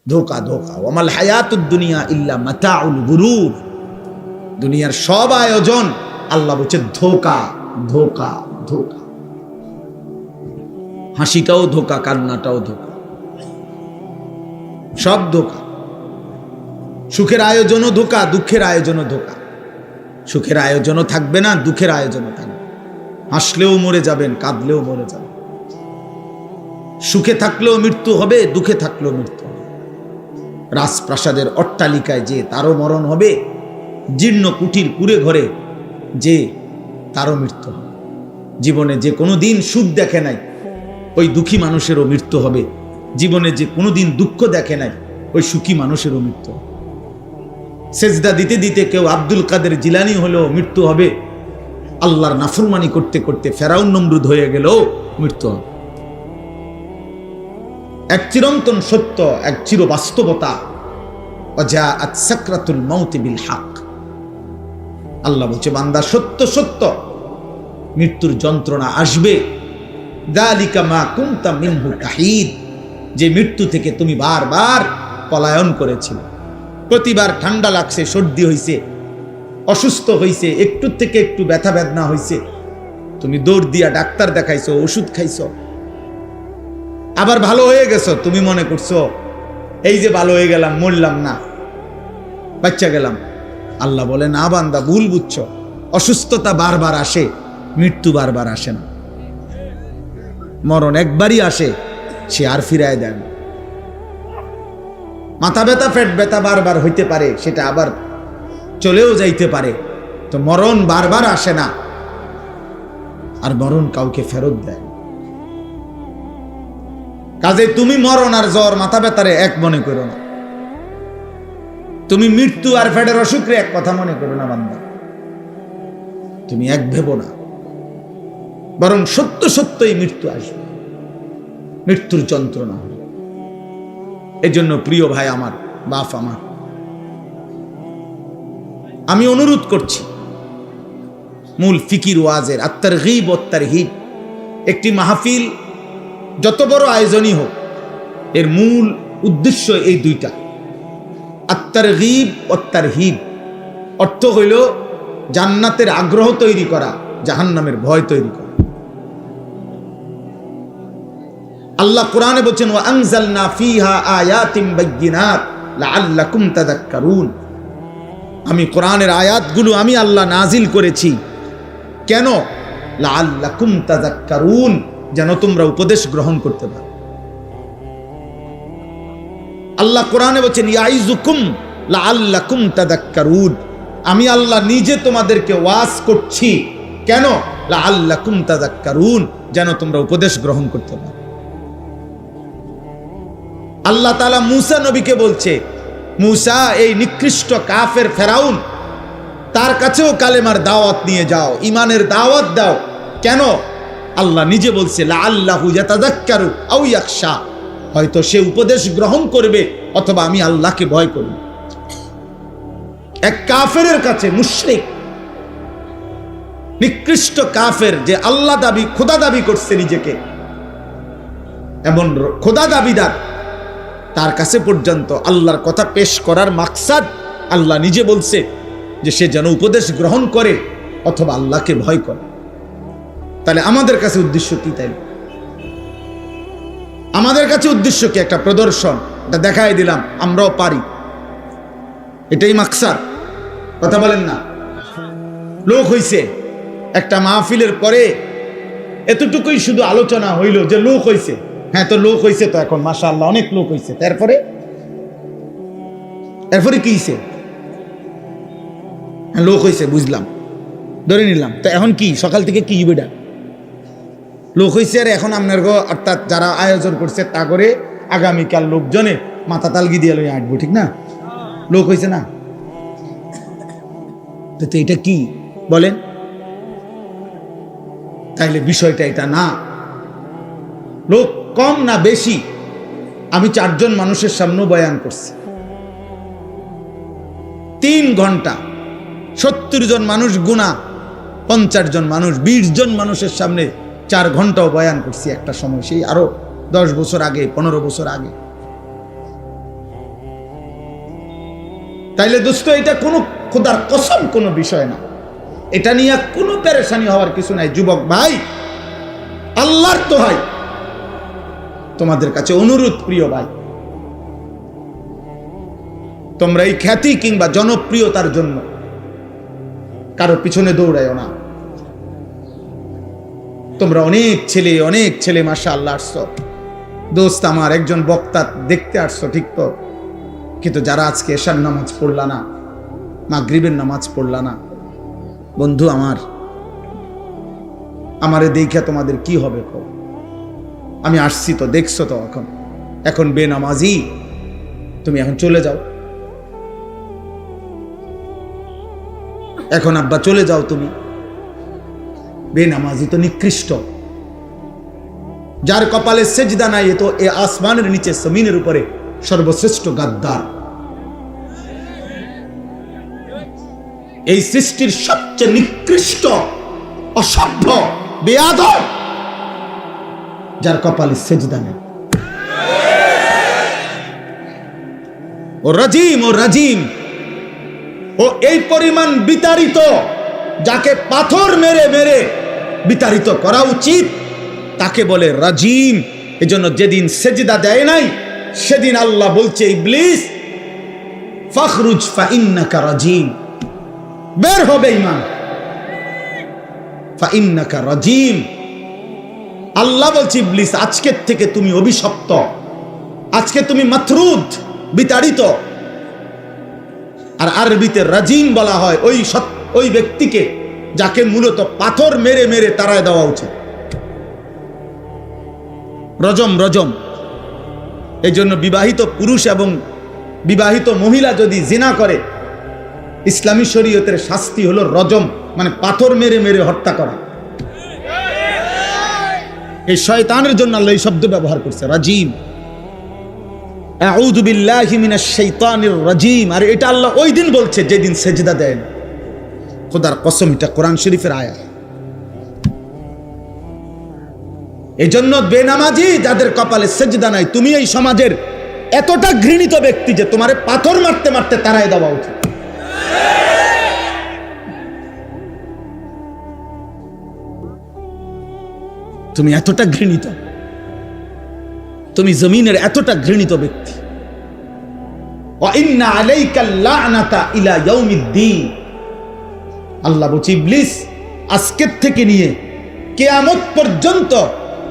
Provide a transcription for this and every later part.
ধোকা ধোকা। ওয়ামাল হায়াতুদ দুনিয়া ইল্লা মাতাউল গুরুর। দুনিয়ার সব আয়োজন আল্লাহ বলছে ধোকা ধোকা ধোকা। হাসিটাও ধোকা, কান্নাটাও ধোকা, সব ধোকা। সুখের আয়োজনও ধোকা, দুঃখের আয়োজনও ধোকা। সুখের আয়োজনও থাকবে না, দুঃখের আয়োজনও থাকবে। হাসলেও মরে যাবেন, কাঁদলেও মরে যাবেন। সুখে থাকলেও মৃত্যু হবে, দুঃখে থাকলেও মৃত্যু হবে। রাজপ্রাসাদের অট্টালিকায় যে তারও মরণ হবে, জীর্ণ কুটির কুড়ে ঘরে যে তারও মৃত্যু হবে। জীবনে যে কোনো দিন সুখ দেখে নাই ওই দুঃখী মানুষেরও মৃত্যু হবে। জীবনে যে কোনো দিন দুঃখ দেখে নাই ওই সুখী মানুষেরও মৃত্যু হবে। সেজদা দিতে দিতে কেউ আব্দুল কাদের জিলানি হলেও মৃত্যু হবে। আল্লাহর নাফরমানি করতে করতে ফেরাউন নমরুদ হয়ে গেলেও মৃত্যু হবে। এক চিরন্তন সত্য, এক চির বাস্তবতা। ওয়াজাআত সাকরাতুল মাউত বিল হক। আল্লাহ বলছে বান্দা সত্য সত্য মৃত্যুর যন্ত্রণা আসবে। যালিকা মা কুনতা মিনহু তাহিদ। যে মৃত্যু থেকে তুমি বারবার পলায়ন করেছিলে। প্রতিবার ঠান্ডা লাগছে, সর্দি হইছে, অসুস্থ হইছে, একটু থেকে একটু ব্যথা বেদনা হইছে, তুমি দৌড় দিয়া ডাক্তার দেখাইছো, ওষুধ খাইছো, আবার ভালো হয়ে গেছো। তুমি মনে করছো এই যে ভালো হয়ে গেলাম, মরলাম না, বাচ্চা গেলাম। আল্লাহ বলে না বান্দা, ভুল বুঝছো। অসুস্থতা বারবার আসে, মৃত্যু বারবার আসে না। মরণ একবারই আসে, সে আর ফিরায় দেয় না। মাথা ব্যথা, পেট ব্যথা বারবার হইতে পারে, সেটা আবার চলেও যাইতে পারে। তো মরণ বারবার আসে না, আর মরণ কাউকে ফেরত দেয়। কাজে তুমি মরণ আর জ্বর, মাথা ব্যথারে এক মনে করো না। তুমি মৃত্যু আর পেটের অসুখরে এক কথা মনে করো না বান্দা। তুমি এক ভেবো না, বরং সত্য সত্যই মৃত্যু আসবে, মৃত্যুর যন্ত্রণা হবে। এই জন্য প্রিয় ভাই আমার, বাপ আমার, আমি অনুরোধ করছি, মূল ফিকির ওয়াজের আত-তারগীব ওয়াত তারহিব, একটি মাহফিল যত বড় আয়োজনই হোক, এর মূল উদ্দেশ্য এই দুইটা। আত-তারগীব ওয়াত তারহিব অর্থ হইল জান্নাতের আগ্রহ তৈরি করা, জাহান্নামের ভয় তৈরি করা। আল্লাহ কোরআনে বলেন ওয়া আনজালনা ফিহা আয়াতিন বাইয়িনাত লাআল্লাকুম তাযাক্কারুন। আমি কোরআনের আয়াতগুলো আমি আল্লাহ নাজিল করেছি কেন? লাআল্লাকুম তাযাক্কারুন, যেন তোমরা উপদেশ গ্রহণ করতে পারো। আল্লাহ কোরআনে বলেন ইয়াইযুকুম লাআল্লাকুম তাযাক্কারুন। আমি আল্লাহ নিজে তোমাদেরকে ওয়াজ করছি কেন? লাআল্লাকুম তাযাক্কারুন, যেন তোমরা উপদেশ গ্রহণ করতে পারো। আল্লাহ তাআলা মূসা নবীকে বলছে, মূসা এই নিকৃষ্ট কাফের ফেরাউন, তার কাছেও কালেমার দাওয়াত নিয়ে যাও, ইমানের দাওয়াত দাও। কেন? আল্লাহ নিজে বলছে লাআল্লাহু ইয়াতাযাক্কারু আও ইয়াখশা, হয়তো সে উপদেশ গ্রহণ করবে অথবা আমি আল্লাহকে ভয় করব। এক কাফেরের কাছে, মুশরিক নিকৃষ্ট কাফের, যে আল্লাহ দাবি, খোদা দাবি করছে নিজেকে, এমন খোদা দাবিদার, তার কাছে পর্যন্ত আল্লাহর কথা পেশ করার মাকসাদ আল্লাহ নিজে বলছে যে সে যেন উপদেশ গ্রহণ করে অথবা আল্লাহকে ভয় করে। তাহলে আমাদের কাছে উদ্দেশ্য কি? তাই আমাদের কাছে উদ্দেশ্য কি? একটা প্রদর্শন, এটা দেখাই দিলাম আমরাও পারি, এটাই মাকসাদ। কথা বলেন না? লোক হইছে, একটা মাহফিলের পরে এতটুকুই শুধু আলোচনা হইল যে লোক হইছে। হ্যাঁ, তো লোক হইছে, তো এখন মাশাআল্লাহ অনেক লোক হইছে। এরপরে কি হইছে? হ্যাঁ, লোক হইছে, বুঝলাম, ধরে নিলাম। তো এখন কি? সকাল থেকে কি বেটা লোক হইছে, আর এখন আপনার অর্থাৎ যারা আয়োজন করছে তা করে আগামীকাল লোকজনে মাথা তালগি দিয়ে লই আঁটবো, ঠিক না? লোক হইছে না? তো এটা কি বলেন? তাইলে বিষয়টা এটা না। লোক কম না বেশি? আমি 4 জন মানুষের সামনে বয়ান করছি, 3 ঘন্টা, 70 জন মানুষ গুণা, 50 জন মানুষ, 20 জন মানুষের সামনে 4 ঘন্টাও বয়ান করছি একটা সময়, সেই আরো 10 বছর আগে, 15 বছর আগে। তাইলে দোস্ত এটা কোনো খোদার কসম কোনো বিষয় না, এটা নিয়ে কোনো পেরেশানি হওয়ার কিছু নাই। যুবক ভাই, আল্লাহর দোহাই তোমাদের কাছে অনুরোধ, প্রিয় ভাই, তোমরা এই খ্যাতি কিংবা জনপ্রিয়তার জন্য কারো পিছনে দৌড়াইও না। তোমরা অনেক ছেলে মাশাআল্লাহ আসছো। দোস্ত আমার, একজন বক্তা দেখতে আসছো ঠিক তো, কিন্তু যারা আজকে এশার নামাজ পড়লা না, মাগরিবের নামাজ পড়লা না, বন্ধু আমারে দেখে তোমাদের কি হবে? আমি আসছি তো, দেখছো তো, এখন বেনামাজি, তুমি এখন চলে যাও, এখন আব্বা চলে যাও তুমি। বেনামাজি তো নিকৃষ্ট, যার কপালে সেজদা নাই, এ তো এ আসমানের নিচে জমিনের উপরে সর্বশ্রেষ্ঠ গাদ্দার। এই সৃষ্টির সবচেয়ে নিকৃষ্ট অসভ্য বেয়াদব, যার কপালে সেজদা নেই। ও রাজিম, ও এই পরিমাণ বিতাড়িত, যাকে পাথর মেরে মেরে বিতাড়িত করা উচিত, তাকে বলে রাজিম। এজন্য যেদিন সেজদা দেয় নাই, সেদিন আল্লাহ বলছে, ইবলিস ফাখরুজ ফাইন্নাকা রাজিম, বের হবে ঈমান, ফাইন্নাকা রাজিম। আল্লাহ বলছে, ইবলিস আজকের থেকে তুমি অভিশপ্ত, আজকে তুমি মাতরুদ, বিতাড়িত। আর আরবিতে রাজিম বলা হয় ওই ব্যক্তিকে যাকে মূলত পাথর মেরে মেরে তাড়ায় দেওয়া উচিত। রজম। এই জন্য বিবাহিত পুরুষ এবং বিবাহিত মহিলা যদি জিনা করে, ইসলামী শরীয়তের শাস্তি হলো রজম, মানে পাথর মেরে মেরে হত্যা করা। এই শয়তানের জন্য আল্লাহ এই শব্দ ব্যবহার করছে, রাজিম। আউযু বিল্লাহি মিনাশ শাইতানির রাজিম। আর এটা আল্লাহ ওই দিন বলছে যেদিন সেজদা দেন। খোদার কসম, এটা কোরআন শরীফের আয়াত। এই জন্য বেনামাজি যাদের কপালে সেজদা নাই, তুমি এই সমাজের এতটা ঘৃণিত ব্যক্তি যে তোমারে পাথর মারতে মারতে তাড়ায় দেওয়া উচিত। তুমি এতটা ঘৃণিত, তুমি জমিনের এতটা ঘৃণিত ব্যক্তি। ওয়া ইন্না আলাইকাল লা'নাতা ইলা ইয়াউমিদ্দিন। আল্লাহ বলছে, ইবলিস আজকের থেকে নিয়ে কিয়ামত পর্যন্ত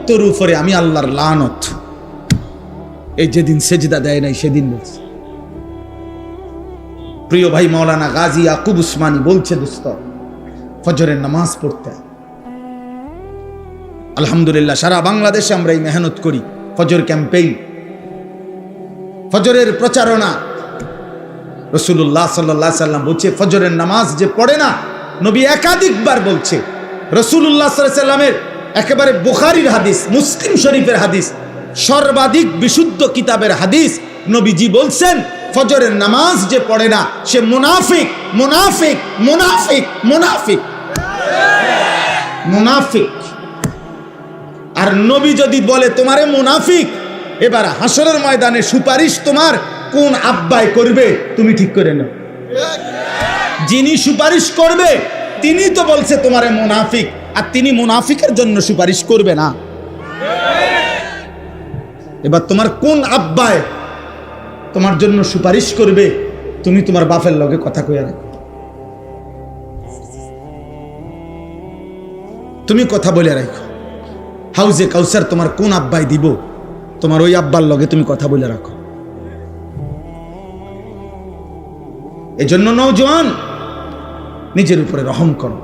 তোর উপরে আমি আল্লাহর লানত। এই যেদিন সেজদা দেয় নাই সেদিন বলছে। প্রিয় ভাই মাওলানা গাজী ইয়াকুব উসমানী বলছে, দোস্ত ফজরের নামাজ পড়তে, আলহামদুলিল্লাহ সারা বাংলাদেশে আমরা এই মেহনত করি, ফজর ক্যাম্পেইন, ফজরের প্রচারণা। রাসূলুল্লাহ সাল্লাল্লাহু আলাইহি সাল্লাম বলছে, ফজরের নামাজ যে পড়ে না, নবী একাধিকবার বলছে, রাসূলুল্লাহ সাল্লাল্লাহু আলাইহি সাল্লামের একেবারে বুখারীর হাদিস, মুসলিম শরীফের হাদিস, সর্বাধিক বিশুদ্ধ কিতাবের হাদিস, নবীজি বলছেন, ফজরের নামাজ যে পড়ে না সে মুনাফিক, মুনাফিক, মুনাফিক, মুনাফিক, মুনাফিক। আর নবী যদি বলে তোমারে মুনাফিক, এবার হাসরের ময়দানে সুপারিশ তোমার কোন আব্বাই করবে তুমি ঠিক করে নাও। যিনি সুপারিশ করবে তিনি তো বলছে তোমারে মুনাফিক, আর তিনি মুনাফিকের জন্য সুপারিশ করবে না। এবার তোমার কোন আব্বাই তোমার জন্য সুপারিশ করবে, তুমি তোমার বাপের লগে কথা কইয়া রাখো, তুমি কথা বলে রাখো। হাউজে কাউসার তোমার কোন আব্বাই দিব, তোমার ওই আব্বার লগে তুমি কথা বলে রাখো। এজন্য নওজোয়ান, নিজের উপরে রহম করো,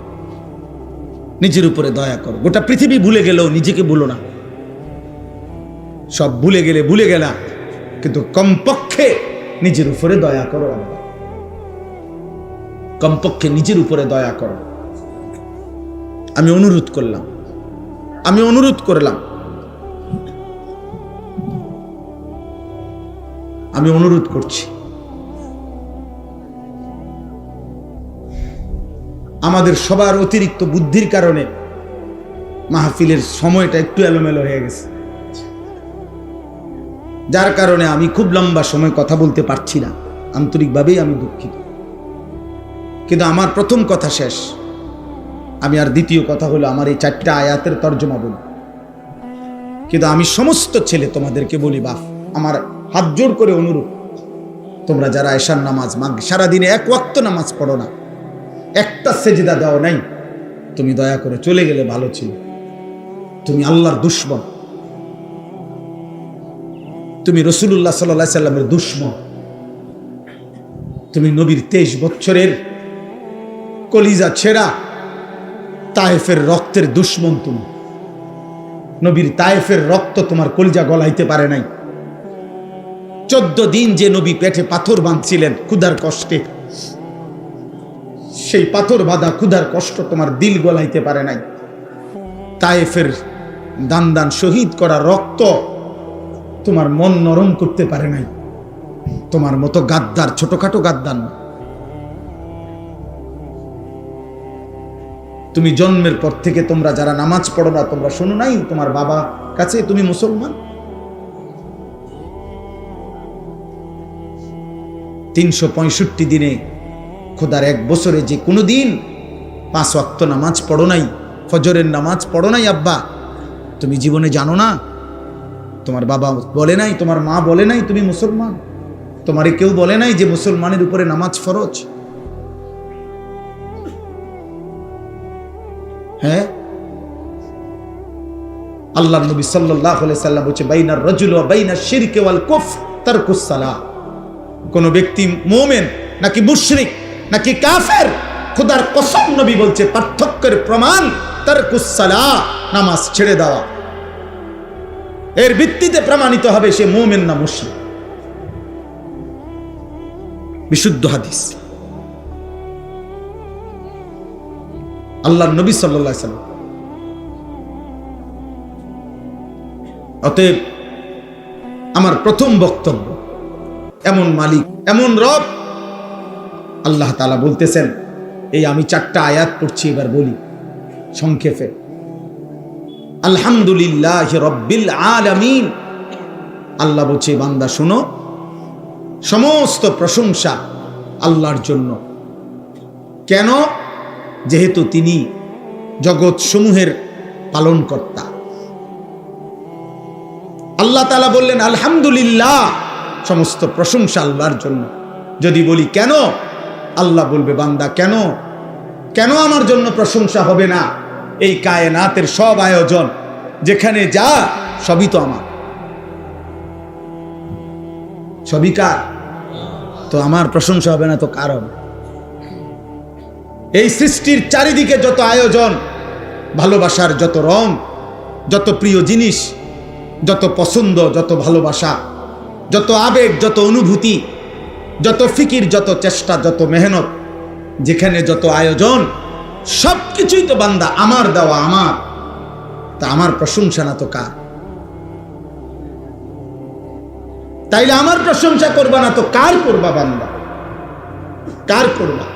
নিজের উপরে দয়া করো। গোটা পৃথিবী ভুলে গেলেও নিজেকে ভুলো না। সব ভুলে গেলে ভুলে গেলা, কিন্তু কমপক্ষে নিজের উপরে দয়া করো। কমপক্ষে নিজের উপরে দয়া করো। আমি অনুরোধ করলাম, আমি অনুরোধ করলাম, আমি অনুরোধ করছি, আমাদের সবার অতিরিক্ত বুদ্ধির কারণে মাহফিলের সময়টা একটু এলোমেলো হয়ে গেছে, যার কারণে আমি খুব লম্বা সময় কথা বলতে পারছি না। আন্তরিকভাবেই আমি দুঃখিত। কিন্তু আমার প্রথম কথা শেষ, আমি আর দ্বিতীয় কথা হলো আমার এই 4টা আয়াতের তর্জমা বলি। কিন্তু আমি সমস্ত ছেলে তোমাদেরকে বলি, বাপ আমার হাত জোর করে অনুরোধ, তোমরা যারা এশার নামাজ সারাদিনে 1 ওয়াক্ত নামাজ পড়ো না, একটা সেজদা দাও নাই, তুমি দয়া করে চলে গেলে ভালো ছিল। তুমি আল্লাহর দুশমন, তুমি রাসূলুল্লাহ সাল্লাল্লাহু আলাইহি সাল্লামের দুশমন, তুমি নবীর 23 বছরের কলিজা ছেঁড়া তায়েফের রক্তের দুশমন। তুমি নবীর তায়েফের রক্ত তোমার কলিজা গলাইতে পারে নাই। 14 দিন যে নবী পেটে পাথর বাঁধছিলেন ক্ষুধার কষ্টে, সেই পাথর বাঁধা ক্ষুধার কষ্ট তোমার দিল গলাইতে পারে নাই। তায়েফের দান দান শহীদ করা রক্ত তোমার মন নরম করতে পারে নাই। তোমার মতো গাদ্দার, ছোটখাটো গাদ্দার না। তুমি জন্মের পর থেকে তোমরা যারা নামাজ পড়ো না, তোমরা শোনো নাই তোমার বাবা কাছে তুমি মুসলমান? 365 দিনে খোদার 1 বছরে যে কোনো দিন 5 ওয়াক্ত নামাজ পড়ো নাই, ফজরের নামাজ পড়ো নাই আব্বা, তুমি জীবনে জানো না? তোমার বাবা বলে নাই, তোমার মা বলে নাই তুমি মুসলমান? তোমারে কেউ বলে নাই যে মুসলমানের উপরে নামাজ ফরজ? হ্যাঁ, আল্লাহর নবী সাল্লাল্লাহু আলাইহি সাল্লাম বলেছে, বাইনার রাজুল ওয়া বাইনাশ শিরকি ওয়াল কুফর তারকুস সালাহ। কোন ব্যক্তি মুমিন নাকি মুশরিক নাকি কাফের, খোদার কসম নবী বলছে পার্থক্যের প্রমাণ তারকুস সালাহ, নামাজ ছেড়ে দেওয়া। এর ভিত্তিতে প্রমাণিত হবে সে মুমিন না মুশরিক। বিশুদ্ধ হাদিস। আল্লাহর নবী সাল্লাল্লাহু আলাইহি সাল্লাম। অতএব আমার প্রথম বক্তব্য, এমন মালিক, এমন রব আল্লাহ তাআলা বলতেছেন। এই আমি 4টা আয়াত পড়ছি, এবার বলি সংক্ষেপে। আলহামদুলিল্লাহি রাব্বিল আলামিন। আল্লাহ বলছে, বান্দা শোনো, সমস্ত প্রশংসা আল্লাহর জন্য। কেন? যেহেতু তিনি জগৎ সমূহের পালনকর্তা। আল্লাহ তাআলা বললেন আলহামদুলিল্লাহ, সমস্ত প্রশংসা আল্লাহর জন্য। যদি বলি কেন, আল্লাহ বলবে, বান্দা কেন কেন আমার জন্য প্রশংসা হবে না? এই কায়নাতের সব আয়োজন যেখানে যা, সবই তো আমার, সবই কার? তো আমার প্রশংসা হবে না তো কার হবে? এই সৃষ্টির চারিদিকে যত আয়োজন, ভালোবাসার যত রং, যত প্রিয় জিনিস, যত পছন্দ, যত ভালোবাসা, যত আবেগ, যত অনুভূতি, যত ফিকির, যত চেষ্টা, যত মেহনত, যেখানে যত আয়োজন, সবকিছুই তো বান্দা আমার দেওয়া, আমার। তা আমার প্রশংসা না তো কার? তাইলে আমার প্রশংসা করবা না তো কার করবা বান্দা? কার করবা?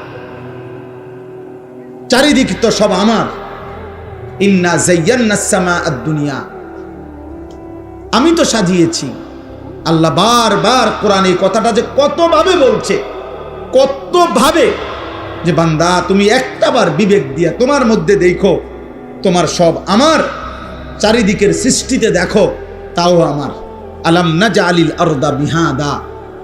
চারিদিক তো সব আমার। ইন্না যায়্যানাস সামাআদ দুনিয়া, আমি তো সাজিয়েছি। আল্লাহ বারবার কোরআনে এই কথাটা যে কতভাবে বলছে, কতভাবে, যে বান্দা তুমি একটাবার বিবেক দিয়া তোমার মধ্যে দেখো, তোমার সব আমার। চারিদিকের সৃষ্টিতে দেখো, তাও আমার। আলাম নাজআলিল আরদা মিহাদা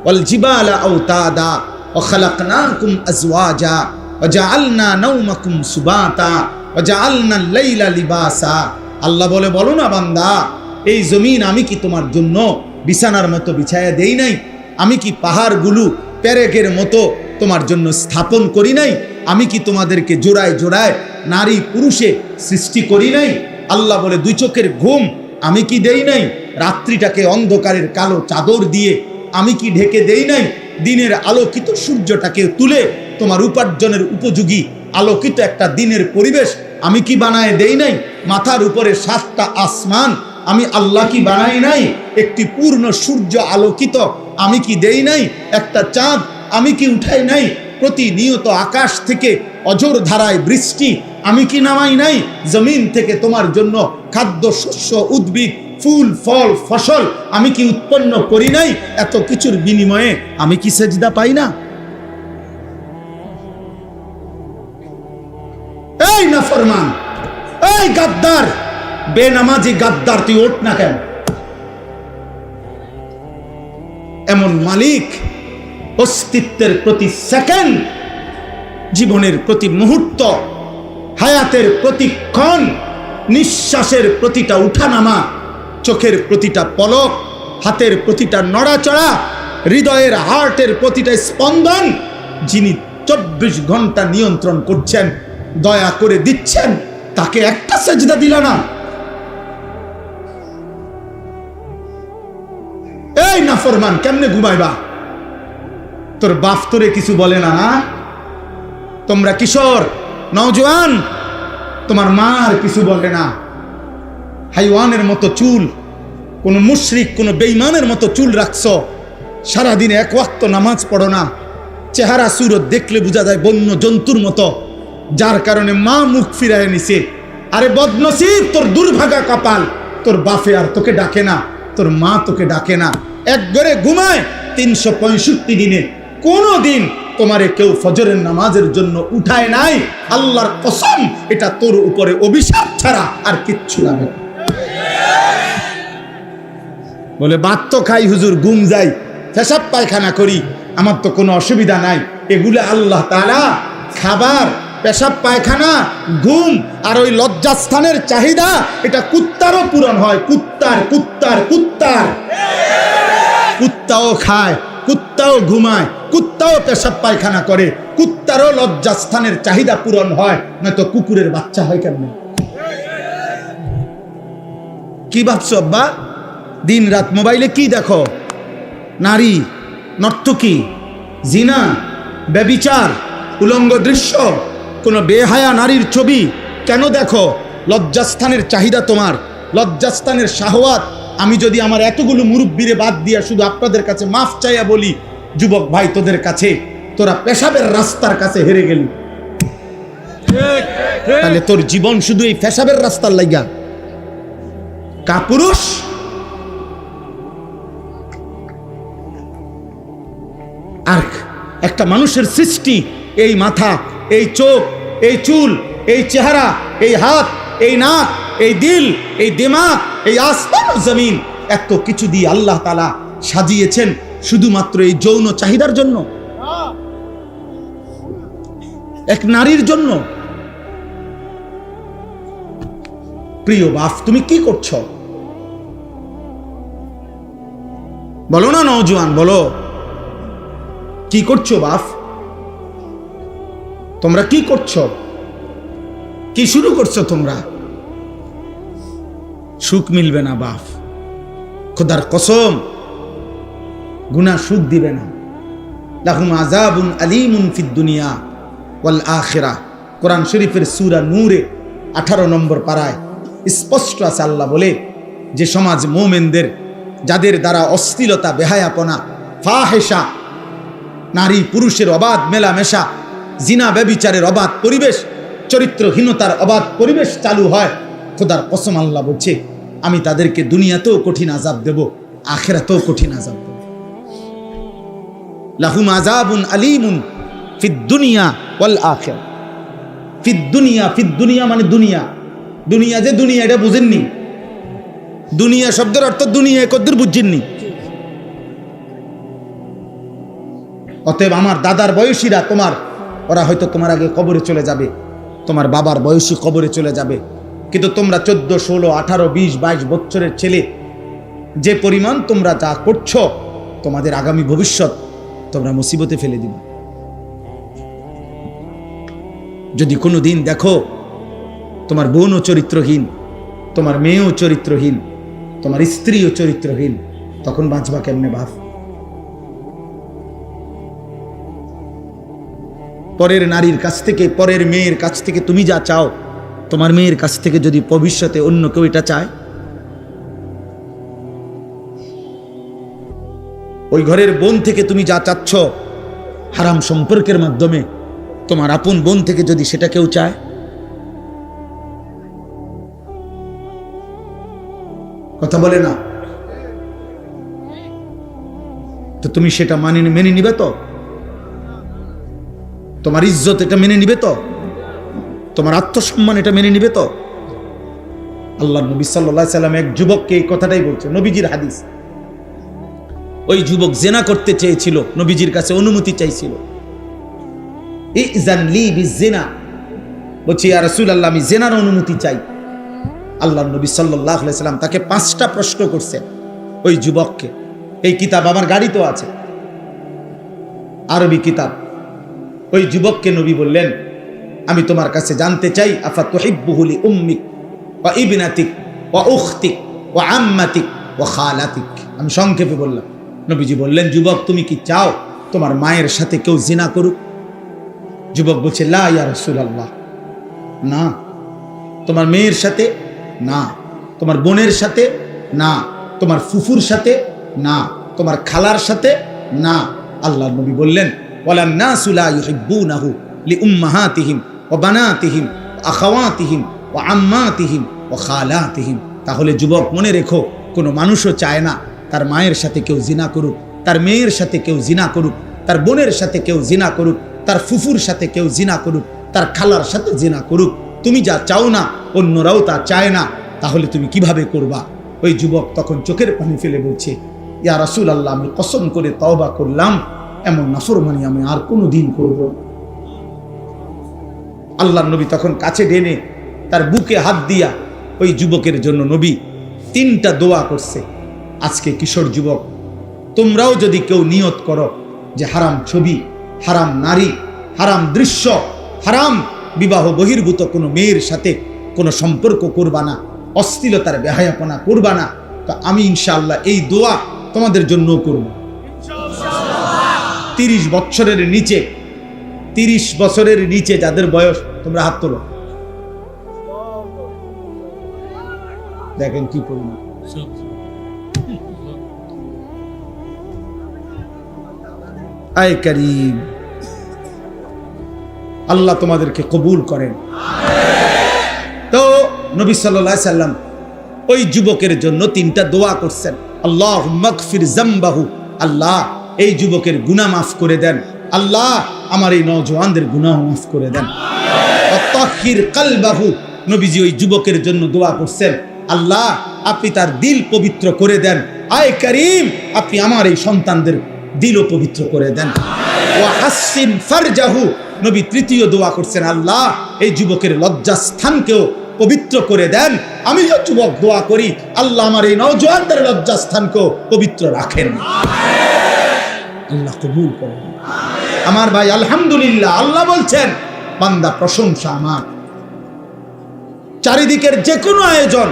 ওয়াল জিবালা আওতাদা ওয়া খালাকনাকুম আজওয়াজা ওয়া জাআলনা নাওমাকুম সুবাতা ওয়া জাআলনাল লাইলা লিবাসা। আল্লাহ বলে, বলো না বান্দা, এই জমিন আমি কি তোমার জন্য বিছানার মতো বিছায়া দেই নাই? আমি কি পাহাড়গুলো পেরেকের মতো তোমার জন্য স্থাপন করি নাই? আমি কি তোমাদেরকে জোড়ায় জোড়ায় নারী পুরুষে সৃষ্টি করি নাই? আল্লাহ বলে, 2 চোখের ঘুম আমি কি দেই নাই? রাত্রিটাকে অন্ধকারের কালো চাদর দিয়ে আমি কি ঢেকে দেই নাই? দিনের আলোকিত সূর্যটাকে তুলে তোমার উপার্জনের উপযোগী আলোকিত একটা দিনের পরিবেশ আমি কি বানায় দেই নাই? মাথার উপরে 7টা আসমান আমি আল্লাহ কি বানাই নাই? একটি পূর্ণ সূর্য আলোকিত আমি কি দেই নাই? একটা চাঁদ আমি কি উঠাই নাই? প্রতিনিয়ত আকাশ থেকে অঝোর ধারায় বৃষ্টি আমি কি নামাই নাই? জমিন থেকে তোমার জন্য খাদ্য, শস্য, উদ্ভিদ ফুল ফল ফসল আমি কি উৎপন্ন করি নাই? এত কিছুর বিনিময়ে আমি কি সেজদা পাই না? এই নাফরমান, এই গাদ্দার, বেনামাজি গাদ্দার, তুই ওঠ না কেন? এমন মালিক অস্তিত্বের প্রতি সেকেন্ড, জীবনের প্রতি মুহূর্ত, হায়াতের প্রতিক্ষণ, নিঃশ্বাসের প্রতিটা উঠানামা, চোখের প্রতিটা পলক, হাতের প্রতিটা নড়াচড়া, হৃদয়ের হার্টের প্রতিটা স্পন্দন, যিনি 24 ঘন্টা নিয়ন্ত্রণ করছেন, দয়া করে দিচ্ছেন, তাকে একটা সেজদা দিল না? এই নাফরমান, কেমনে ঘুমাইবা? তোর বাপ তোরে কিছু বলে না? তোমরা কিশোর নওজোয়ান, তোমার মা আর কিছু বলে না? হাইওয়ানের মতো চুল, কোন মুশরিক কোন বেঈমানের মতো চুল রাখছো, সারাদিনে এক ওয়াক্ত নামাজ পড়ো না, চেহারা সুরত দেখলে বোঝা যায় বন্য জন্তুর মতো, যার কারণে মা মুখ ফিরায় নিছে। আরে বদনসিব, তোর দুর্ভাগা কপাল, তোর বাপে আর তোকে ডাকে না, তোর মা তোকে ডাকে না। এক ঘরে ঘুমায় 365 দিনে কোনো দিন তোমারে কেউ ফজরের নামাজের জন্য উঠায় নাই। আল্লাহর কসম, এটা তোর উপরে অভিশাপ ছাড়া আর কিচ্ছু লাগে না। বলে ভাত তো খাই হুজুর, ঘুম যাই, পেশাব পায়খানা করি, আমার তো কোনো অসুবিধা নাই। এগুলো আল্লাহ তাআলা খাবার, পেশাব পায়খানা, ঘুম আর ওই লজ্জাস্থানের চাহিদা, এটা কুত্তারও পূরণ হয়। কুত্তার কুত্তার কুত্তার কুত্তাও খায়, কুত্তাও ঘুমায়, কুত্তাও পেশাব পায়খানা করে, কুত্তারও লজ্জাস্থানের চাহিদা পূরণ হয়, নয়তো কুকুরের বাচ্চা হয় কেমন? কি ভাবছো আব্বা? দিন রাত মোবাইলে কি দেখো? নারী, নর্তকী, জিনা, ব্যভিচার, উলঙ্গ দৃশ্য, কোনো বেহায়া নারীর ছবি কেন দেখো? লজ্জাস্থানের চাহিদা তোমার, লজ্জাস্থানের শাহওয়াত। আমি যদি আমার এতগুলো মুরব্বিরে বাদ দিয়া শুধু আপনাদের কাছে মাফ চাইয়া বলি, যুবক ভাই তোদের কাছে, তোরা পেশাবের রাস্তার কাছে হেরে গেলি। তাহলে তোর জীবন শুধু এই পেশাবের রাস্তার লাইগা? কাপুরুষ! আর একটা মানুষের সৃষ্টি, এই মাথা, এই চোখ, এই চুল, এই চেহারা, এই হাত, এই নাক, এই দিল, এই দিমাগ, এই আসমান ও জমিন, এত কিছু দিয়ে আল্লাহ তাআলা সাজিয়েছেন শুধুমাত্র এই যৌন চাহিদার জন্য, এক নারীর জন্য। প্রিয় বাপ, তুমি কি করছো? বলো না নওজোয়ান, বলো কি করছো বাপ? তোমরা কি করছো? কি শুরু করছো তোমরা? সুখ মিলবে না বাপ, খোদার কসম, গুনাহ সুখ দিবে না। লাহুম আযাবুন আলীমুন ফিদ দুনিয়া ওয়াল আখিরাহ। কোরআন শরীফের সূরা নূরে 18 নম্বর পারায় স্পষ্ট আছে, আল্লাহ বলে যে সমাজ মুমিনদের, যাদের দ্বারা অশ্লীলতা, বেহায়াপনা, ফাহিশা, নারী পুরুষের অবাধ মেলামেশা, জিনা ব্যভিচারের অবাধ পরিবেশ, চরিত্রহীনতার অবাধ পরিবেশ চালু হয়, খোদার কসম আল্লাহ বলছে আমি তাদেরকে দুনিয়াতেও কঠিন আযাব দেব, আখিরাতেও কঠিন আযাব দেব। লাহুম আযাবুন আলীমুন ফিদ দুনিয়া ওয়াল আখিরাহ। ফিদ দুনিয়া, ফিদ দুনিয়া মানে দুনিয়া, দুনিয়া যে দুনিয়া এটা বুঝেননি? দুনিয়া শব্দের অর্থ দুনিয়া কদ্দুর বুঝছেননি? অতএব আমার দাদার বয়সীরা, ওরা হয়তো তোমার আগে কবরে চলে যাবে, তোমার বাবার বয়সী কবরে চলে যাবে, কিন্তু তোমরা 14, 16, 18, 20, 22 বছরের ছেলে, যে পরিমাণ তোমরা যা করছো, তোমাদের আগামী ভবিষ্যৎ তোমরা মুসিবতে ফেলে দিবে। যদি কোনো দিন দেখো তোমার বোনও চরিত্রহীন, তোমার মেয়েও চরিত্রহীন, তোমার স্ত্রীও চরিত্রহীন, তখন বাঁচবা কেমনে বাপ? পরের নারীর কাছ থেকে, পরের মেয়ের কাছ থেকে তুমি যা চাও, তোমার মেয়ের কাছ থেকে যদি ভবিষ্যতে অন্য কেউ এটা চায়, ওই ঘরের বোন থেকে তুমি যা চাচ্ছ হারাম সম্পর্কের মাধ্যমে, তোমার আপন বোন থেকে যদি সেটা কেউ চায়, কথা বলে না? তো তুমি সেটা মেনে নিবে তো? তোমার ইজ্জত এটা মেনে নিবে তো? তোমার আত্মসম্মান এটা মেনে নিবে তো? আল্লাহ নবী সাল্লাল্লাহু আলাইহি সাল্লাম এক যুবককে এই কথাটাই বলছে, নবীজির হাদিস। ওই যুবক জেনা করতে চেয়েছিল, নবীজির কাছে অনুমতি চাইছিল। ইযান লি বিজিনা, বলছি ইয়া রাসূলুল্লাহ আমি জেনার অনুমতি চাই। আল্লাহ নবী সাল্লাল্লাহু আলাইহি সাল্লাম তাকে 5টা প্রশ্ন করছেন ওই যুবককে। এই কিতাব আমার গাড়িতেও আছে, আরবি কিতাব। ওই যুবককে নবী বললেন, আমি তোমার কাছে জানতে চাই, আফা তুহিব্বুহু লি উম্মিক ওয়া ইবনাতিক ওয়া উখতিক ওয়া আম্মাতিক ওয়া খালাতিক। আমি সংক্ষেপে বললাম। নবীজি বললেন, যুবক তুমি কি চাও তোমার মায়ের সাথে কেউ জিনা করুক? যুবক বলছে, লা ইয়া রাসূলুল্লাহ, না। তোমার মেয়ের সাথে না, তোমার বোনের সাথে না, তোমার ফুফুর সাথে না, তোমার খালার সাথে না। আল্লাহ নবী বললেন, ওয়ালান নাসু লা ইউহিব্বুনাহু লিউম্মাহাতিহিম ওয়া বানাতিহিম ওয়া আখাওয়াতিহিম ওয়া আম্মাতিহিম ওয়া খালাতিহিম। তাহলে যুবক মনে রেখো, কোনো মানুষও চায় না তার মায়ের সাথে কেউ জিনা করুক, তার মেয়ের সাথে কেউ জিনা করুক, তার বোনের সাথে কেউ জিনা করুক, তার ফুফুর সাথে কেউ জিনা করুক, তার খালার সাথে জিনা করুক। তুমি যা চাও না অন্যরাও তা চায় না, তাহলে তুমি কিভাবে করবা? ওই যুবক তখন চোখের পানি ফেলে বলছে, ইয়া রাসূলুল্লাহ আমি কসম করে তওবা করলাম, এমন নাফরমানি আমি আর কোনোদিন করব না। আল্লাহর নবী তখন কাছে টেনে তার বুকে হাত দিয়া ওই যুবকের জন্য নবী 3টা দোয়া করছে। আজকে কিশোর যুবক, তোমরাও যদি কেউ নিয়ত করো যে হারাম ছবি, হারাম নারী, হারাম দৃশ্য, হারাম বিবাহ বহির্ভূত কোনো মেয়ের সাথে কোনো সম্পর্ক করবা না, অশ্লীলতার বেহায়াপনা করবা না, তো আমি ইনশাআল্লাহ এই দোয়া তোমাদের জন্য করব। 30 বছরের নিচে, 30 বছরের নিচে যাদের বয়স, তোমরা হাত তোলো। দেখেন কি পরিমাণ। আয় কারীম, আল্লাহ তোমাদেরকে কবুল করেন। তো নবী সাল্লাল্লাহু আলাইহি সাল্লাম ওই যুবকের জন্য 3টা দোয়া করছেন। আল্লাহুম্মা গফির যামবাহু, আল্লাহ এই যুবকের গুনাহ মাফ করে দেন, আল্লাহ আমার এই নওজওয়ানদের গুনাহ মাফ করে দেন। ওয়া তাহহির কলবাহু, নবীজি ওই যুবকের জন্য দোয়া করছেন, আল্লাহ আপনি তার দিল পবিত্র করে দেন। আয় কারীম, আপনি আমার এই সন্তানদের দিলও পবিত্র করে দেন। ওয়া হাসসিন ফারজাহু, নবী 3য় দোয়া করছেন, আল্লাহ এই যুবকের লজ্জাস্থানকেও পবিত্র করে দেন। আমিও যুবক দোয়া করি, আল্লাহ আমার এই নওজওয়ানদের লজ্জাস্থানকেও পবিত্র রাখেন। আল্লাহ কবুল করেন। আমার ভাই আলহামদুলিল্লাহ, আল্লাহ বলছেন বান্দা প্রশংসা আমার। চারিদিকের যে কোনো আয়োজন,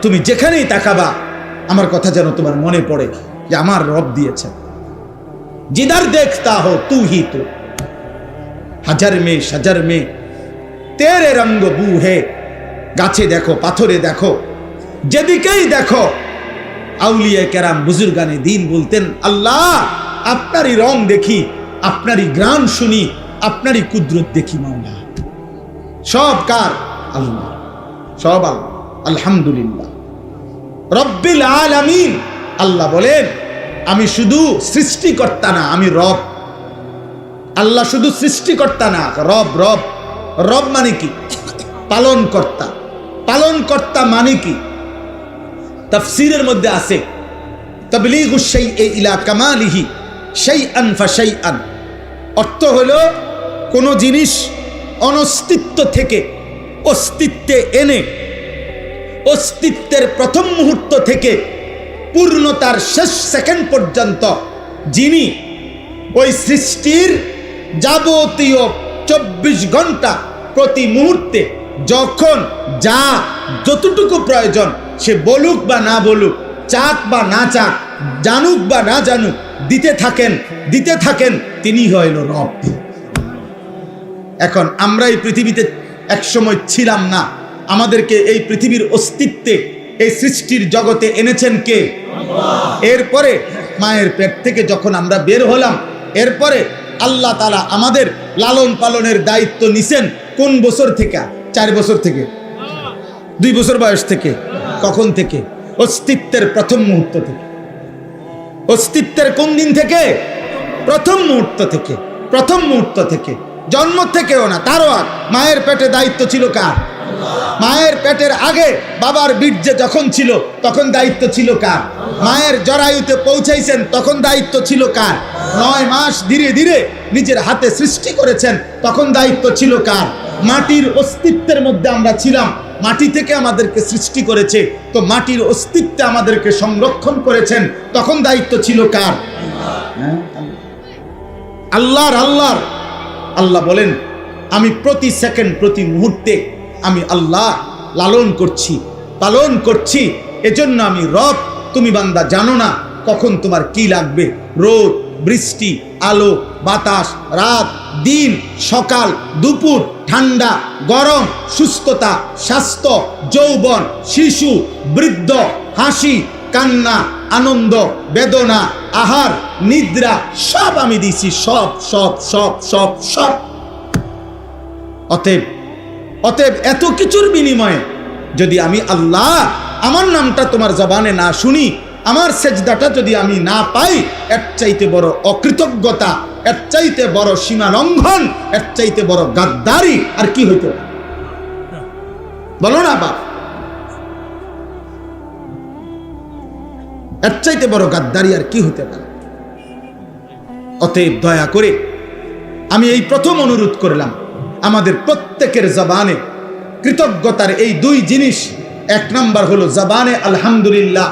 তুমি যেখানেই তাকাবা আমার কথা যেন তোমার মনে পড়ে যে আমার রব দিয়েছেন। जिधर देखता हो तू ही तो, হাজার মে সাজার মে তেরে রঙ্গ বু হে। গাছে দেখো, পাথরে দেখো, যেদিকেই দেখো, আউলিয়া কেরাম বুজুর্গানে দিন বলতেন, আল্লাহ আপনারই রং দেখি, আপনারই গ্রাম শুনি, আপনারই কুদরত দেখি। মাওলা সব কার? আল্লাহ, সব আল্লাহ। আলহামদুলিল্লাহ রব্বিল আলামিন। আল্লাহ বলেন আমি শুধু সৃষ্টিকর্তা না, আমি রব। আল্লাহ শুধু সৃষ্টিকর্তা না, রব। রব রব মানে কি? পালন কর্তা। পালন কর্তা মানে কি? তাফসীরের মধ্যে আছে তাবলীগুশ শাইই ইলা কামালিহি শাইআন ফাশাইআন। অর্থ হলো কোন জিনিস অনস্তিত্ব থেকে অস্তিত্বে এনে, অস্তিত্বের প্রথম মুহূর্ত থেকে পূর্ণতার শেষ সেকেন্ড পর্যন্ত যিনি ওই সৃষ্টির যাবতীয় 24 ঘন্টা প্রতি মুহূর্তে যখন যা যতটুকু প্রয়োজন সে বলুক বা না বলুক, চাক বা না চাক, জানুক বা না জানুক, দিতে থাকেন, তিনি হইল রব। এখন আমরা এই পৃথিবীতে একসময় ছিলাম না, আমাদেরকে এই পৃথিবীর অস্তিত্বে, এই সৃষ্টির জগতে এনেছেন কে? এরপরে মায়ের পেট থেকে যখন আমরা বের হলাম, এরপরে আল্লাহ তাআলা আমাদের লালন পালনের দায়িত্ব নিছেন কোন বছর থেকে? 4 বছর থেকে, 2 বছর বয়স থেকে। কখন থেকে? অস্তিত্বের প্রথম মুহূর্ত থেকে। অস্তিত্বের কোন দিন থেকে? প্রথম মুহূর্ত থেকে। প্রথম মুহূর্ত থেকে, জন্ম থেকেও না, তারও আগ। মায়ের পেটে দায়িত্ব ছিল কার? মায়ের পেটের আগে বাবার বীর্যে যখন ছিল তখন দায়িত্ব ছিল কার? মায়ের জরায়ুতে পৌঁছাইছেন তখন দায়িত্ব ছিল কার? 9 মাস ধীরে ধীরে নিজের হাতে সৃষ্টি করেছেন তখন দায়িত্ব ছিল কার? মাটির অস্তিত্বের মধ্যে আমরা ছিলাম, মাটি থেকে আমাদেরকে সৃষ্টি করেছে, তো মাটির অস্তিত্বে আমাদেরকে সংরক্ষণ করেছেন, তখন দায়িত্ব ছিল কার? আল্লাহর। আল্লাহর। আল্লাহ বলেন, আমি প্রতি সেকেন্ড প্রতি মুহূর্তে আমি আল্লাহ লালন করছি, পালন করছি। এজন্য আমি রব। তুমি বান্দা জানো না কখন তোমার কি লাগবে। রোদ, বৃষ্টি, আলো, বাতাস, রাত, দিন, সকাল, দুপুর, ঠান্ডা, গরম, সুস্থতা, স্বাস্থ্য, যৌবন, শিশু, বৃদ্ধ, হাসি, কান্না, আনন্দ, বেদনা, আহার, নিদ্রা, সব আমি দিছি। সব সব সব সব সব। অতএব এত কিছুর বিনিময়ে যদি আমি আল্লাহ আমার নামটা তোমার জবানে না শুনি, আমার সেজদাটা যদি আমি না পাই, এর চাইতে বড় অকৃতজ্ঞতা, এর চাইতে বড় সীমা লঙ্ঘন, এর চাইতে বড় গাদ্দারি আর কি হইতে পারে? বলো না বাপ, এর চাইতে বড় গাদ্দারি আর কি হইতে পারে? অতএব দয়া করে আমি এই প্রথম অনুরোধ করলাম, আমাদের প্রত্যেকের জবানে কৃতজ্ঞতার এই 2 জিনিস। 1 নাম্বার হলো জবানে আলহামদুলিল্লাহ,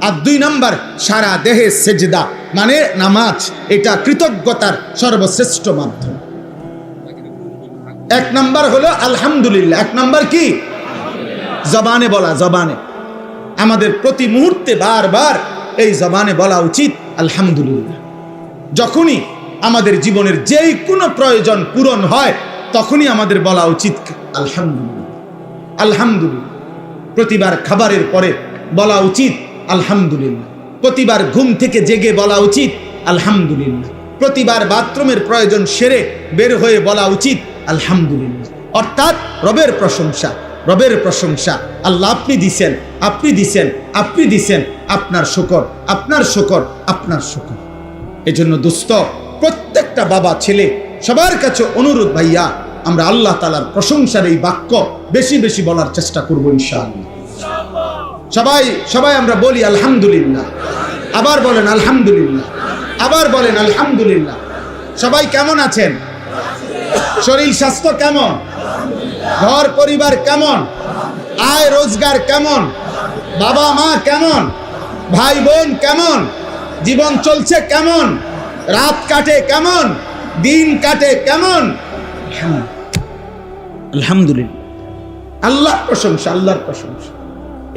আর 2 নাম্বার সারা দেহে সেজদা মানে নামাজ। এটা কৃতজ্ঞতার সর্বশ্রেষ্ঠ মাধ্যম। 1 নাম্বার হলো আলহামদুলিল্লাহ। 1 নাম্বার কি? জবানে বলা। জবানে আমাদের প্রতি মুহূর্তে বারবার এই জবানে বলা উচিত আলহামদুলিল্লাহ। যখনই আমাদের জীবনের যেই কোনো প্রয়োজন পূরণ হয় তখনই আমাদের বলা উচিত আলহামদুলিল্লাহ। আলহামদুলিল্লাহ। প্রতিবার খাবারের পরে বলা উচিত আলহামদুলিল্লাহ। প্রতিবার ঘুম থেকে জেগে বলা উচিত আলহামদুলিল্লাহ। প্রতিবার বাথরুমের প্রয়োজন সেরে বের হয়ে বলা উচিত আলহামদুলিল্লাহ। অর্থাৎ রবের প্রশংসা, রবের প্রশংসা। আল্লাহ আপনি দিছেন, আপনি দিছেন, আপনি দিছেন, আপনার শুকর, আপনার শুকর, আপনার শুকর। এজন্য দোস্ত, প্রত্যেকটা বাবা ছেলে সবার কাছে অনুরোধ, ভাইয়া আমরা আল্লাহ তাআলার প্রশংসার এই বাক্য বেশি বেশি বলার চেষ্টা করব ইনশাআল্লাহ। সবাই সবাই আমরা বলি আলহামদুলিল্লাহ। আবার বলেন আলহামদুলিল্লাহ। আবার বলেন আলহামদুলিল্লাহ। সবাই কেমন আছেন? শরীর স্বাস্থ্য কেমন? ঘর পরিবার কেমন? আয় রোজগার কেমন? বাবা মা কেমন? ভাই বোন কেমন? জীবন চলছে কেমন? রাত কাটে কেমন? দিন কাটে কেমন? আলহামদুলিল্লাহ। আল্লাহর প্রশংসা, আল্লাহর প্রশংসা।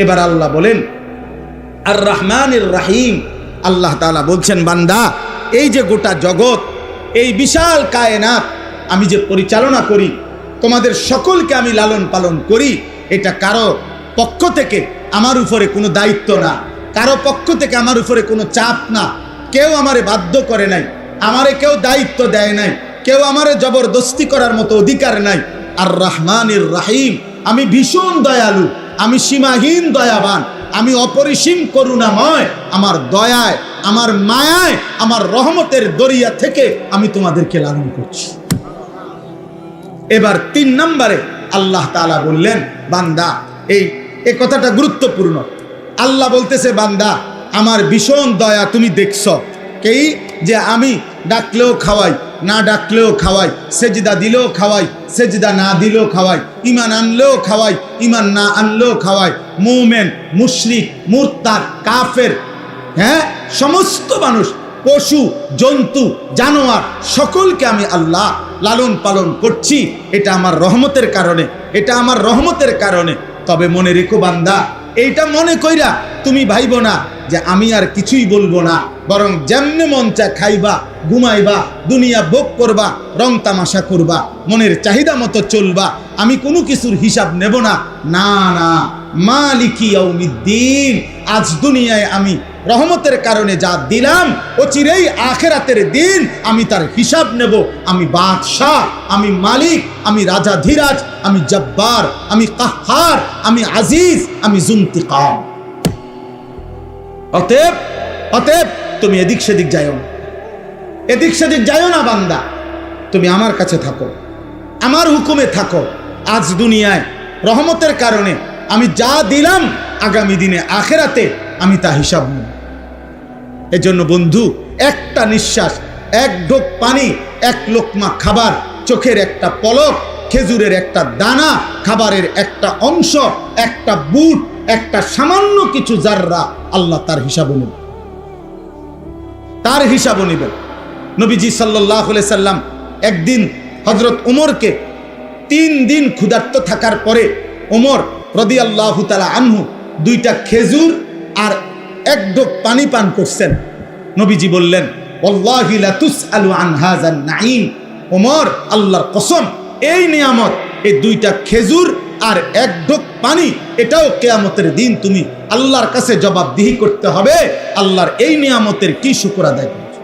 এবার আল্লাহ বলেন আর রহমানির রহিম। আল্লাহ তাআলা বলছেন, বান্দা এই যে গোটা জগৎ, এই বিশাল কায়নাত আমি যে পরিচালনা করি, তোমাদের সকলকে আমি লালন পালন করি, এটা কারো পক্ষ থেকে আমার উপরে কোনো দায়িত্ব না, কারো পক্ষ থেকে আমার উপরে কোনো চাপ না। কেউ আমারে বাধ্য করে নাই, আমারে কেউ দায়িত্ব দেয় নাই, কেউ আমারে জবরদস্তি করার মতো অধিকার নাই। আর রহমানির রহিম, আমি ভীষণ দয়ালু, আমি সীমাহীন দয়াবান, আমি অপরিসীম করুণাময়। আমার দয়ায়, আমার মায়ায়, আমার রহমতের দরিয়া থেকে আমি তোমাদেরকে লালন করছি। এবার 3 নম্বরে আল্লাহ তাআলা বললেন, বান্দা এই কথাটা গুরুত্বপূর্ণ। আল্লাহ বলতেছে, বান্দা আমার ভীষণ দয়া তুমি দেখছো কি, যে আমি ডাকলেও খাওয়াই, না ডাকলেও খাওয়াই, সেজদা দিলেও খাওয়াই, সেজদা না দিলেও খাওয়াই, ঈমান আনলেও খাওয়াই, ঈমান না আনলেও খাওয়াই, মুমিন, মুশরিক, মুরতাদ, কাফের, হ্যাঁ সমস্ত মানুষ, পশু, জন্তু, জানোয়ার সকলকে আমি আল্লাহ লালন পালন করছি। এটা আমার রহমতের কারণে, এটা আমার রহমতের কারণে। তবে মনে রেখো বান্দা, এইটা মনে কইরা তুমি ভাইব না যে আমি আর কিছুই বলবো না, বরং যেমনে মন চায় খাইবা, ঘুমাইবা, দুনিয়া ভোগ করবা, রং তামাশা করবা, মনের চাহিদা মতো চলবা, আমি কোনো কিছুর হিসাব নেব না। না না, মালিকি ইয়াউমিদ্দিন, আজ দুনিয়ায় আমি রহমতের কারণে যা দিলাম, অচিরেই আখিরাতের দিন আমি তার হিসাব নেব। আমি বাদশাহ, আমি মালিক, আমি রাজাধিরাজ, আমি জব্বার, আমি কাহ্হার, আমি আজিজ, আমি জুন্তিকাম। অতএব অতএব তুমি এদিক সেদিক যাইও না, এদিক সেদিক যাইও না বান্দা, তুমি আমার কাছে থাকো, আমার হুকুমে থাকো। আজ দুনিয়ায় রহমতের কারণে আমি যা দিলাম, আগামী দিনে আখেরাতে আমি তা হিসাব নেব। এজন্য বন্ধু, একটা নিঃশ্বাস, এক ঢোক পানি, এক লোকমা খাবার, চোখের একটা পলক, খেজুরের একটা দানা, খাবারের একটা অংশ, একটা বুট, একটা সামান্য কিছু জাররা, আল্লাহ তার হিসাবও নেবেন, তার হিসাবও নেবেন। নবীজি সাল্লাল্লাহু আলাইহি সাল্লাম একদিন হযরত উমরকে 3 দিন ক্ষুধার্ত থাকার পরে উমর রাদিয়াল্লাহু তাআলা আনহু 2টা খেজুর আর 1 ঢোক পানি পান করছেন। নবীজি বললেন, ওয়াল্লাহি লা তুসআলু আন হাযান নাঈম, উমর, আল্লাহর কসম, এই নিয়ামত, এই 2টা খেজুর আর 1 ঢোক পানি, এটাও কিয়ামতের দিন তুমি আল্লাহর কাছে জবাবদিহি করতে হবে। আল্লাহর এই নিয়ামতের কি শুকর আদায় করছো?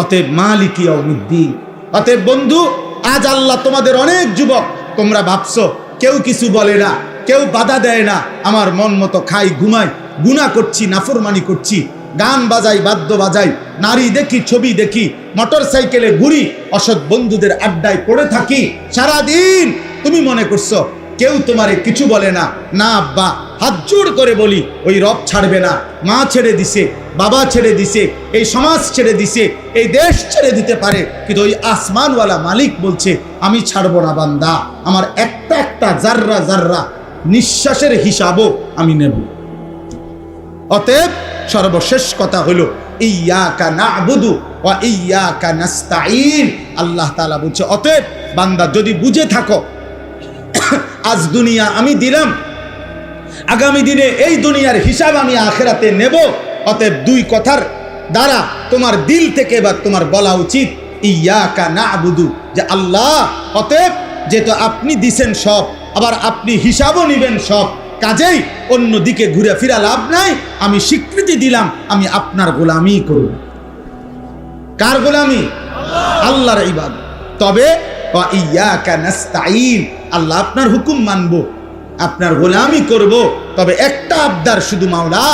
অতএব মালিক ইয়াউমিদ্দিন। অতএব বন্ধু, আজ আল্লাহ তোমাদের অনেক যুবক, তোমরা ভাবছো কেউ কিছু বলে না, কেউ বাধা দেয় না, আমার মন মতো খাই, ঘুমাই, গুনাহ করছি, নাফরমানি করছি, গান বাজাই, বাদ্য বাজাই, নারী দেখি, ছবি দেখি, মোটর সাইকেলে ঘুরি, অসৎ বন্ধুদের আড্ডায় পড়ে থাকি সারাদিন। তুমি মনে করছো কেউ তোমারে কিছু বলে না? না আব্বা, হাত জোড় করে বলি, ওই রব ছাড়বে না। মা ছেড়ে দিছে, বাবা ছেড়ে দিছে, এই সমাজ ছেড়ে দিছে, এই দেশ ছেড়ে দিতে পারে, কিন্তু ওই আসমানওয়ালা মালিক বলছে আমি ছাড়বো না বান্দা, আমার একটা একটা জাররা জাররা নিঃশ্বাসের হিসাবও আমি নেব। অতএব সর্বশেষ কথা হলো ইয়্যাকা না'বুদু ওয়া ইয়্যাকা নাস্তাঈন। আল্লাহ তাআলা বলছে, অতএব বান্দা যদি বুঝে থাকো আজ দুনিয়া আমি দিলাম, আগামী দিনে এই দুনিয়ার হিসাব আমি আখিরাতে নেব, অতএব 2 কথার দ্বারা তোমার দিল থেকে বা তোমার বলা উচিত ইয়্যাকা না'বুদু, যে আল্লাহ, অতএব যেহেতু আপনি দিছেন সব, আবার আপনি হিসাবও নেবেন সব, কাজেই অন্য দিকে ঘুরে ফিরা লাভ নাই। আমি স্বীকৃতি দিলাম আমি আপনার গোলামি করব। কার গোলামি? আল্লাহর ইবাদত। তবে ওয়া ইয়্যাকা নাস্তাঈন, আল্লাহ আপনার হুকুম মানব, আপনার গোলামি করব। তবে একটা আবদার শুধু, মাওলা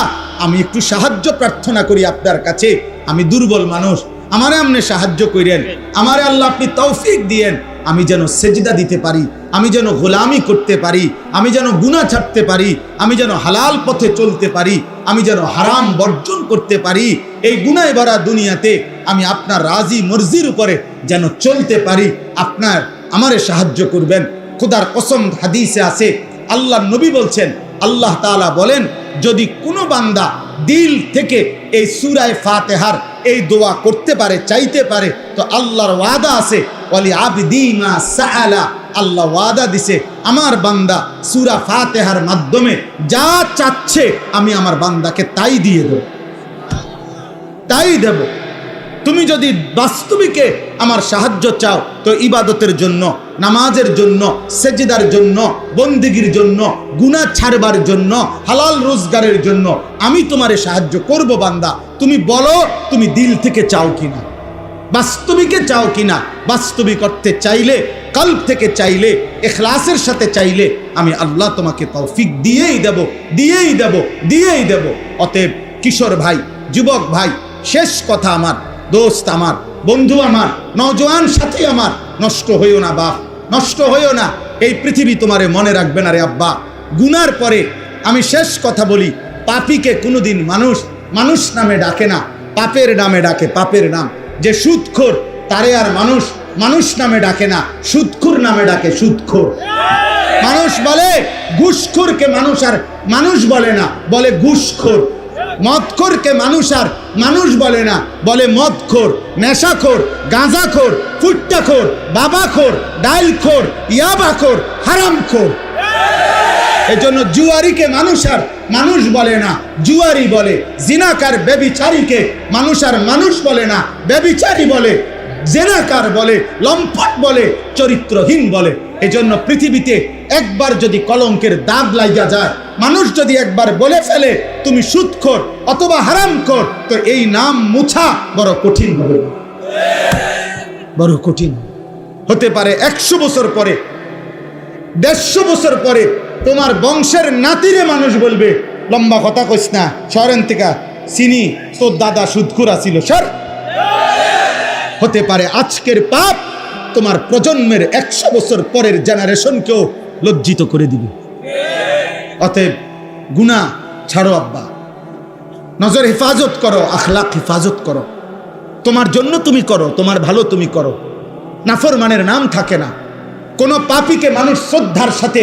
আমি একটু সাহায্য প্রার্থনা করি আপনার কাছে, আমি দুর্বল মানুষ, আমারে আপনি সাহায্য করেন, আমারে আল্লাহ আপনি তৌফিক দিয়েন, আমি যেন সেজদা দিতে পারি, আমি যেন গোলামি করতে পারি, আমি যেন গুনাহ ছাড়তে পারি, আমি যেন হালাল পথে চলতে পারি, আমি যেন হারাম বর্জন করতে পারি। এই গুনাহে ভরা দুনিয়াতে আমি আপনার রাজি মর্জির উপরে যেন চলতে পারি, আপনার আমারে সাহায্য করবেন। খোদার কসম, হাদিসে আছে, আল্লাহ নবী বলছেন, আল্লাহ তাআলা বলেন, যদি কোনো বান্দা দিল থেকে এই সূরা ফাতিহার এই দোয়া করতে পারে, চাইতে পারে, তো আল্লাহর ওয়াদা আছে, ওয়ালি আবদি মা সাআলা, আল্লাহ ওয়াদা দিছে আমার বান্দা সূরা ফাতিহার মাধ্যমে যা চাচ্ছে আমি আমার বান্দাকে তাই দিয়ে দেব, তাই দেব। তুমি যদি বাস্তবিকে আমার সাহায্য চাও, তো ইবাদতের জন্য, নামাজের জন্য, সেজদার জন্য, বন্দেগীর জন্য, গুনাহ ছাড়বার জন্য, হালাল রোজগারের জন্য আমি তোমারে সাহায্য করব বান্দা। তুমি বলো তুমি দিল থেকে চাও কিনা, বাস্তবিকে চাও কিনা। বাস্তবিক অর্থে চাইলে, কল্ব থেকে চাইলে, ইখলাসের সাথে চাইলে আমি আল্লাহ তোমাকে তৌফিক দিয়েই দেব, দিয়েই দেব, দিয়েই দেব। অতএব কিশোর ভাই, যুবক ভাই, শেষ কথা আমার, দোস্ত আমার, বন্ধু আমার, নওজোয়ান সাথী আমার, নষ্ট হইও না বাপ, নষ্ট হইও না। এই পৃথিবী তোমারে মনে রাখবে না রে আব্বা। গুনার পরে আমি শেষ কথা বলি, পাপীকে কোনোদিন মানুষ মানুষ নামে ডাকে না, পাপের নামে ডাকে, পাপের নাম। যে সুদখোর তারে আর মানুষ মানুষ নামে ডাকে না, সুদখোর নামে ডাকে, সুদখোর। মানুষ বলে ঘুষখোরকে মানুষ আর মানুষ বলে না, বলে ঘুষখোর। মদখোরকে মানুষ আর মানুষ বলে না, বলে মদখোর, নেশাখোর, গাঁজাখোর, ফুট্টাখোর, বাবাখোর, ডাইলখোর, ইয়াবাখোর, হারামখোর। এজন্য জুয়ারিকে মানুষ আর মানুষ বলে না, জুয়ারি বলে। জিনাকার ব্যভিচারীকে মানুষ আর মানুষ বলে না, ব্যভিচারী বলে, জেনাকার বলে, লম্পট বলে, চরিত্রহীন বলে। এজন্য পৃথিবীতে একবার যদি কলঙ্কের দাগ লাগা যায়, মানুষ যদি একবার বলে ফেলে তুমি সুদখোর অথবা হারামখোর, তো এই নাম মুছা বড় কঠিন হবে, বড় কঠিন হতে পারে। 100 বছর পরে, 150 বছর পরে তোমার বংশের নাতিরে মানুষ বলবে লম্বা কথা কইস না, শহরের থেকে চিনি তোর দাদা সুদখুরা ছিল, সর। হতে পারে আজকের পাপ তোমার প্রজন্মের 100 বছর পরের জেনারেশনকেও লজ্জিত করে দিবে। অতএব গুনাহ ছাড়ো আব্বা, নজর হেফাজত করো, আখলাক হেফাজত করো। তোমার জন্য তুমি করো, তোমার ভালো তুমি করো। নাফরমানের নাম থাকে না। কোনো পাপীকে মানুষ শ্রদ্ধার সাথে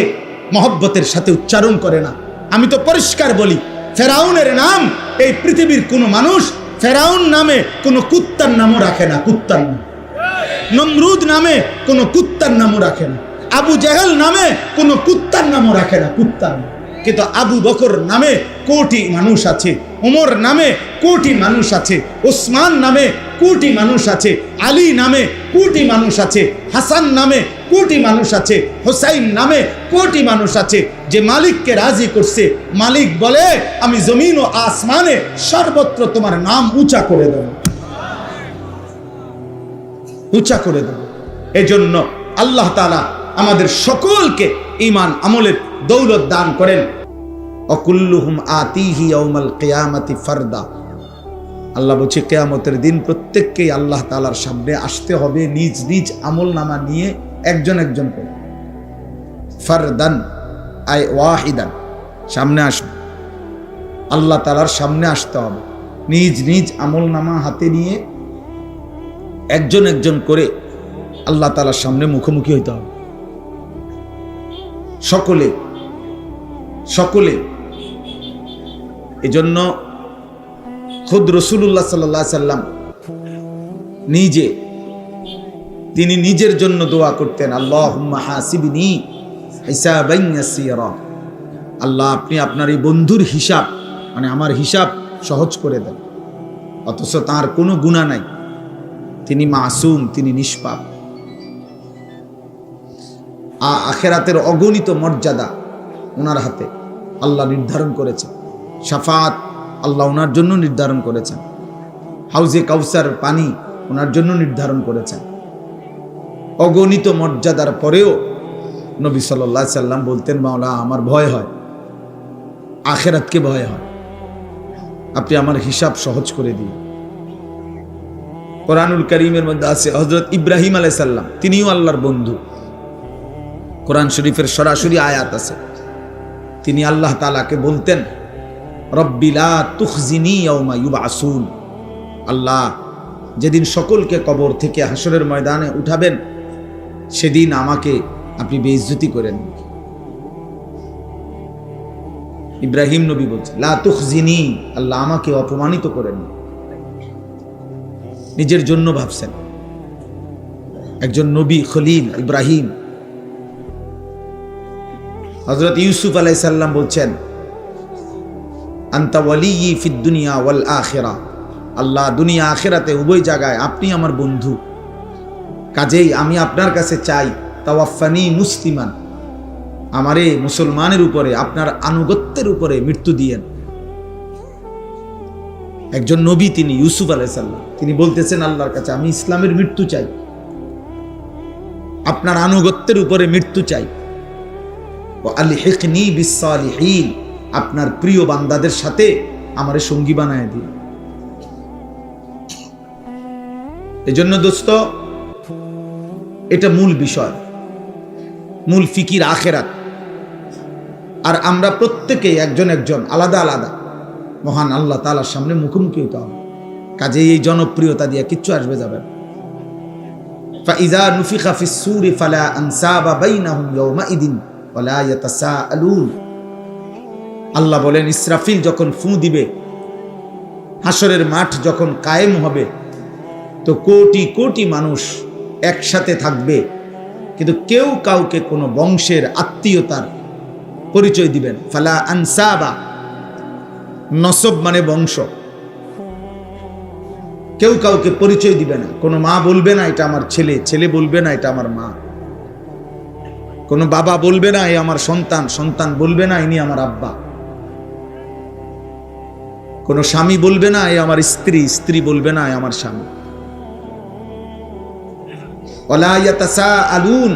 মহব্বতের সাথে উচ্চারণ করে না। আমি তো পরিষ্কার বলি, ফেরাউনের নাম এই পৃথিবীর কোনো মানুষ ফেরাউন নামে কোনো কুত্তার নামও রাখে না, কুত্তার নাম। নমরুদ নামে কোনো কুত্তার নামও রাখে না। আবু জাহেল নামে কোনো কুত্তার নামও রাখে না, কুত্তার নাম। কিন্তু আবু বকর নামে কোটি মানুষ আছে, ওমর নামে কোটি মানুষ আছে, ওসমান নামে কোটি মানুষ আছে, আলী নামে কোটি মানুষ আছে, হাসান নামে কোটি মানুষ আছে, হোসাইন নামে কোটি মানুষ আছে। যে মালিককে রাজি করছে, মালিক বলে আমি জমিন ও আসমানে সর্বত্র তোমার নাম উঁচা করে দেব, উঁচা করে দেব। এজন্য আল্লাহ তাআলা আমাদের সকলকে ঈমান আমলের দৌলত দান করেন। অকুল্লুহুম আতিহি ইয়াউমাল কিয়ামাতি ফারদা। আল্লাহ বলছে কিয়ামতের দিন প্রত্যেককেই আল্লাহ তাআলার সামনে আসতে হবে নিজ নিজ আমলনামা নিয়ে, একজন একজন করে। ফারদান আই ওয়াহিদান, সামনে আসবে, আল্লাহ তাআলার সামনে আসতে হবে নিজ নিজ আমলনামা হাতে নিয়ে, একজন একজন করে আল্লাহ তাআলার সামনে মুখোমুখি হইতে হবে। সকলে সকলে। এজন্য খুদ রাসূলুল্লাহ সাল্লাল্লাহু আলাইহি সাল্লাম নিজে, তিনি নিজের জন্য দোয়া করতেন, আল্লাহুম্মা হাসিবনি হিসাবান ইয়াসীরা। আল্লাহ আপনি আপনার এই বন্ধুর হিসাব, মানে আমার হিসাব সহজ করে দেন। অথচ তার কোনো গুনাহ নাই, তিনি মাসুম, তিনি নিষ্পাপ। আখিরাতের অগণিত মর্যাদা ওনার হাতে আল্লাহ নির্ধারণ করেছেন। শাফাত আল্লাহ ওনার জন্য নির্ধারণ করেছেন। হাউজে কাউসার পানি ওনার জন্য নির্ধারণ করেছেন। অগণিত মর্যাদার পরেও নবী সাল্লাল্লাহু আলাইহি সাল্লাম বলতেন, মাওলা আমার ভয় হয়, আখিরাতকে ভয় হয়, আপনি আমার হিসাব সহজ করে দিন। কোরআনুল কারীমের মধ্যে আছে হযরত ইব্রাহিম আলাইহিস সালাম, তিনিও আল্লাহর বন্ধু। কোরআন শরীফের সরাসরি আয়াত আছে, তিনি আল্লাহ তাআলাকে বলতেন, রব্বি লা তুখজিনি ইয়াউমা ইউবআসুন। আল্লাহ যেদিন সকলকে কবর থেকে হাসরের ময়দানে উঠাবেন, সেদিন আমাকে আপনি বেইজ্জতি করেন। ইব্রাহিম নবী বলছেন, লা তুখজিনি, আল্লাহ আমাকে অপমানিত করেন। নিজের জন্য ভাবছেন। একজন নবী খলিল ইব্রাহিম। হযরত ইউসুফ আলাইহিস সালাম বলছেন, আনতা ওয়ালিয়্যি ফিদ দুনিয়া ওয়াল আখিরা। আল্লাহ দুনিয়া আখিরাতে উভয় জায়গায় আপনি আমার বন্ধু, কাজেই আমি আপনার কাছে চাই তাওয়াফানি মুসলিমান, আমারে মুসলমানের উপরে আপনার আনুগত্যের উপরে মৃত্যু দিয়েন। একজন নবী তিনি ইউসুফ আলাইহিস সালাম, তিনি বলতেছেন আল্লাহর কাছে, আমি ইসলামের মৃত্যু চাই, আপনার আনুগত্যের উপরে মৃত্যু চাই। ওয়া আলহিকনি বিসসালিহিন, আপনার প্রিয় বান্দাদের সাথে আমারে সঙ্গী বানায় দিন। এজন্য দোস্ত, এটা মূল বিষয়, মূল ফিকির আখিরাত। আর আমরা প্রত্যেকেই একজন একজন আলাদা আলাদা মহান আল্লাহ তাআলার সামনে মুখোমুখি হতে হবে। কাজেই এই জনপ্রিয়তা দিয়ে কিচ্ছু আসবে যাবে না। ফাইযা নুফিখা ফিস সূরি ফালা আনসাবা বাইনাহুম ইয়াওমাইদিন ওয়ালা ইয়াতাসাআলুন। আল্লাহ বলেন, ইসরাফিল যখন ফু দিবে, হাসরের মাঠ যখন কায়েম হবে, তো কোটি কোটি মানুষ একসাথে থাকবে, কিন্তু কেউ কাউকে কোনো বংশের আত্মীয়তার পরিচয় দিবেন। ফালা আনসাবা, নসব মানে বংশ, কেউ কাউকে পরিচয় দিবে না। কোনো মা বলবে না এটা আমার ছেলে, ছেলে বলবে না এটা আমার মা। কোনো বাবা বলবে না এ আমার সন্তান, সন্তান বলবে না ইনি আমার আব্বা। কোনো স্বামী বলবে না এ আমার স্ত্রী, স্ত্রী বলবে না এ আমার স্বামী। ওয়ালা ইয়াতাসাআলুন,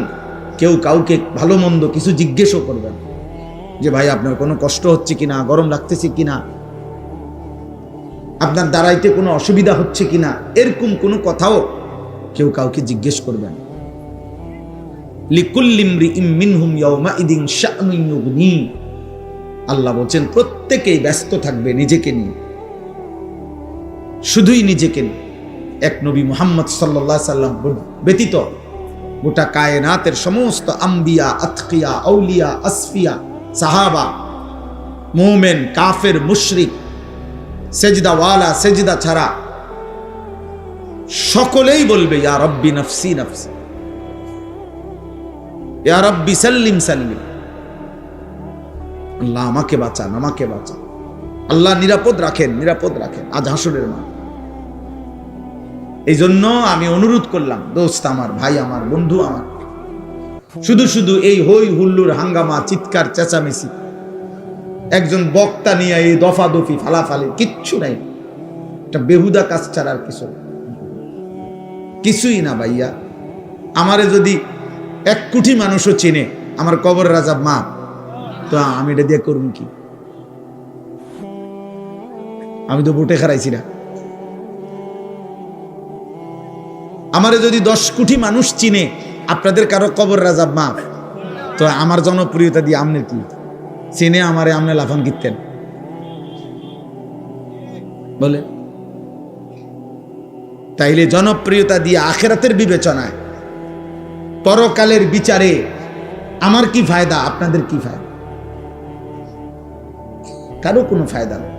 কেউ কাউকে ভালো মন্দ কিছু জিজ্ঞেসও করবে না। যে ভাই আপনার কোনো কষ্ট হচ্ছে কিনা, গরম লাগতেছে কিনা, আপনার দাঁড়াইতে কোনো অসুবিধা হচ্ছে কিনা, এরকম কোনো কথাও কেউ কাউকে জিজ্ঞেস করবেন। লিকুল্লি ইমরিইম মিনহুম ইয়াওমাইদিন শা'নুন ইউগনি, আল্লাহ বলেন প্রত্যেকেই ব্যস্ত থাকবে নিজেকে নিয়ে, শুধুই নিজেকে নিয়ে। এক নবী মুহাম্মদ সাল্লাল্লাহু আলাইহি সাল্লাম ব্যতীত গোটা কায়নাতের সমস্ত আম্বিয়া, আতকিয়া, আউলিয়া, আসফিয়া, সাহাবা, মুমিন, কাফের, মুশরিক, সেজদাওয়ালা, সেজদা ছাড়া সকলেই বলবে ইয়া রব্বি নফসি নফসি, ইয়া রব্বি সাল্লিম সাল্লিম, আল্লাহ আমাকে বাঁচান, আমাকে বাঁচান, আল্লাহ নিরাপদ রাখেন, নিরাপদ রাখেন আজ হাসরের মাঠ। এই জন্য আমি অনুরোধ করলাম, দোস্ত আমার, ভাই আমার, বন্ধু আমার, শুধু শুধু এই হই হুল্লুর হাঙ্গামা, চিৎকার চেঁচামেচি, একজন বক্তা নিয়ে এই দফাদফি ফালাফালি কিচ্ছু নাই, এটা বেহুদা কাজ ছাড়ার কিছু কিছুই না ভাইয়া। আমারে যদি 1 কোটি মানুষও চেনে, আমার কবরের আযাব মা, তো আমি এটা দিয়ে করুন কি? আমি তো ভোটে হারাইছি না। আমারে যদি 10 কোটি মানুষ চিনে, আপনাদের কারো কবরের আযাব মাফ, তো আমার জনপ্রিয়তা দিয়ে আমনে কি চিনে আমারে আমনে লাফান কিনতেন বলে? তাইলে জনপ্রিয়তা দিয়ে আখিরাতের বিবেচনায়, পরকালের বিচারে আমার কি ফায়দা, আপনাদের কি ফায়দা? কারো কোনো ফায়দা নেই।